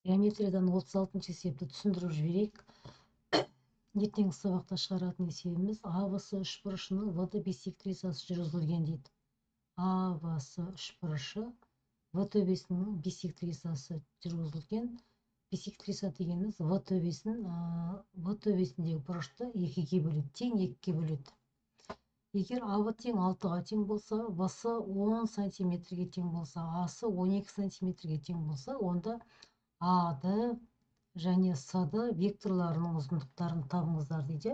Геометриядан 36-шы есепті түсіндіріп жіберейік. Ертеңгі сабақта шығаратын есебіміз АВС үшбұрышының ВД биссектрисасы жүргізілген дейді. АВС үшбұрышы В төбесінің биссектрисасы жүргізілген. Биссектриса дегеніміз В төбесіндегі бұрышты екіге бөледі, тең екіге бөледі. Егер АВ тең 6-ға тең болса, ВС 10 сантиметрге тең болса, АСы 12 сантиметрге тең болса, онда АД және СД векторларының ұзындықтарын табыңыздар дейді.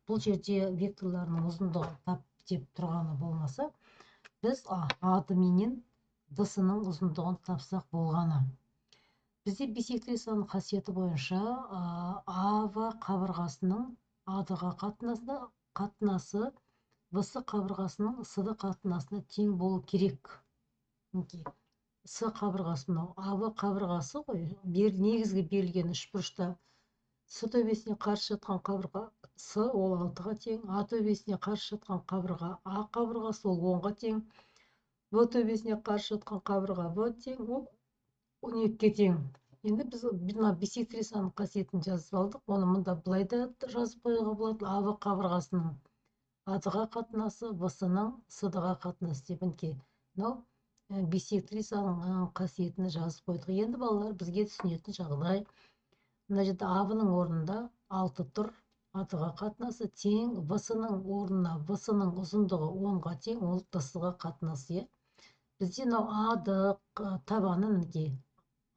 Бұл жерде векторларының ұзындығын тап деп тұрғаны болмаса, біз АД менен ДСының ұзындығын тапсақ болғаны. Бізде биссектрисаның қасиеті бойынша АВ қабырғасының АД-ға қатынасы ВС қабырғасының СД қатынасына тең болу керек. С қабырғасы мынау АВ қабырғасы ғой, негізгі берілген үшбұрышта С төбесіне қарсы жатқан қабырға С ол 6-ға тең, А төбесіне қарсы жатқан қабырға А қабырғасы ол 10-ға тең, В төбесіне қарсы жатқан қабырға В тең, ол 12-ге тең. Енді біз биссектрисаның қасиетін жазып алдық. Оны мұнда былай да жазып қоюға болады. АВ қабырғасының АД-ға қатынасы, ВС-ның СД-ға қатынасы деп мынау биссектрисаның қасиетін жазып қойдық. Енді балалар бізге түсінетін жағдай. Мына жерде АВ-ның орнында 6 тұр, АД-ға қатынасы тең, ВС-ның орнына ВС-ның ұзындығы 10-ға тең, ол ДС-ға қатынасы. Бізде мынау АД табаны мінекей.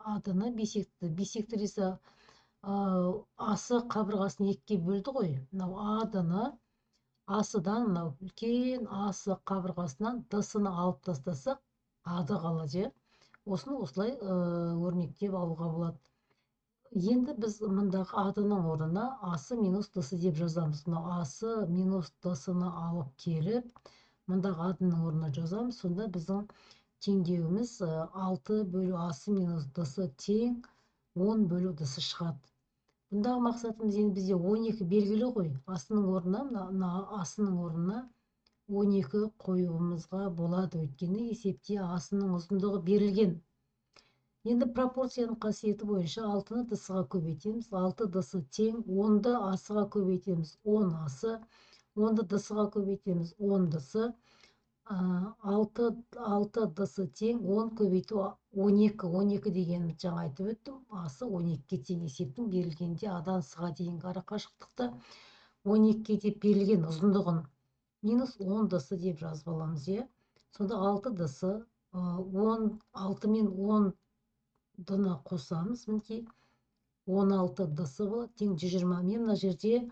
АД-ны биссектриса асы қабырғасын екіге бөлді ғой. Мынау АД-ны асыдан мынау үлкен асы қабырғасынан ДС-ны алып тастасақ, АД қалады. Осыны осылай өрнектеп алуға болады. Енді біз мұндағы АД-ның орнына асы минус ДС деп жазамыз. Мынау асы минус ДС-ны алып келіп, мұндағы АД-ның орнына жазамыз. Сонда біздің теңдеуіміз 6 бөлу асы минус ДС тең 10 бөлу ДС шығады. Бұндағы мақсатымыз енді бізде 12 белгілі ғой. Асының орнына 12 қоюымызға болады. Өйткені есепте асының ұзындығы берілген. Енді пропорцияның қасиеті бойынша 6-ны ДС-ға көбейтеміз. 6 ДС тең 10-ды асыға көбейтеміз. 10 асы. 10-ды ДС-ға көбейтеміз. 10 ДС. 6 ДС тең 10 көбейту 12. 12 деген жаңа айтып өттім. Асы 12-ге тең. Есептің берілгенде Адан С-ға дейінгі арақашықтықты 12-ге деп берілген ұзындығын минус 10 ДС деп жазып аламыз. Сонда 6 ДС 6 мен 10-ны қосамыз. 16 ДС болады. Тең 120. Мен мына жерде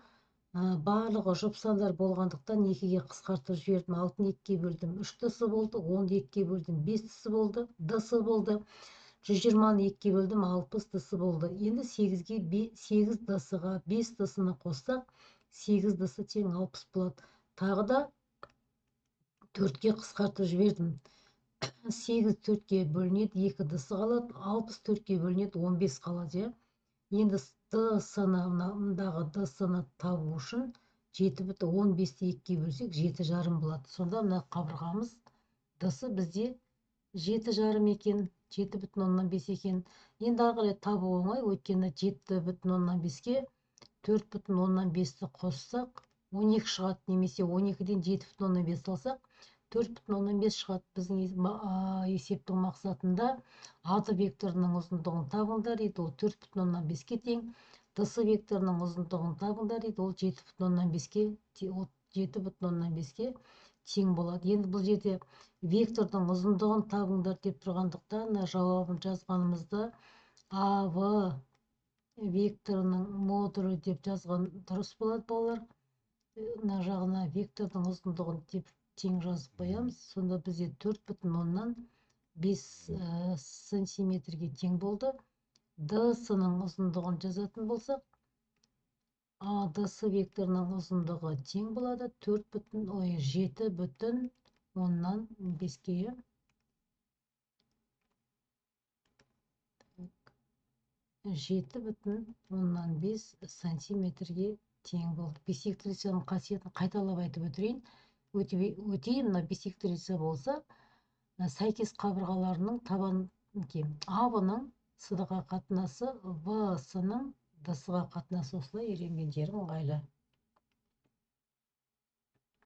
барлығы жұп сандар болғандықтан 2-ге қысқартып жібердім. 6-ны 2-ге бөлдім. 3 ДС болды. 10-ды 2-ге бөлдім. 5 ДС болды. 120-ны 2-ге бөлдім. 60 ДС болды. Енді 8 ДС-ға 5 ДС-ны қоссақ, 8 ДС тең 60 болады. Тағы да 4-ге қысқартып жібердім. 8 4-ге бөлінеді, 2 ДС қалады. 60 4-ге бөлінеді, 15 қалады. Енді ДС-ны табу үшін 7,15-ті 2-ге бөлсек 7,5 болады. Сонда мына қабырғамыз ДС бізде 7,5 екен, 7,5 екен. Енді ары табу оңай, өйткені 7,5-ге 4,5-ті қоссақ 12 шығады, немесе 12-ден 7,5 алсақ 4,5 шығады. Біздің есептің мақсатында АД векторының ұзындығын табыңдар еді, ол 4,5-ге тең. ДС векторының ұзындығын табыңдар еді, ол 7,5-ге тең болады. Енді бұл жерде вектордың ұзындығын табыңдар деп тұрғандықтан жауабын жазғанымызда АВ векторының модулі деп жазған дұрыс болады, балалар. Мына жағына вектордың ұзындығын деп тең жазып қоямыз. Сонда бізде 4,5 сантиметрге тең болды. ДС-ның ұзындығын жазатын болсақ, ДС векторының ұзындығы тең болады 7,5-ге 7,5 сантиметрге тең болды. Биссектрисаның қасиетін қайталап айтып өтейін. Мына биссектриса болса, сәйкес қабырғаларының табан АВ-ның с-ға қатынасы в с-ның д-сыға қатынасы осылай үйренген жерің ыңғайлы.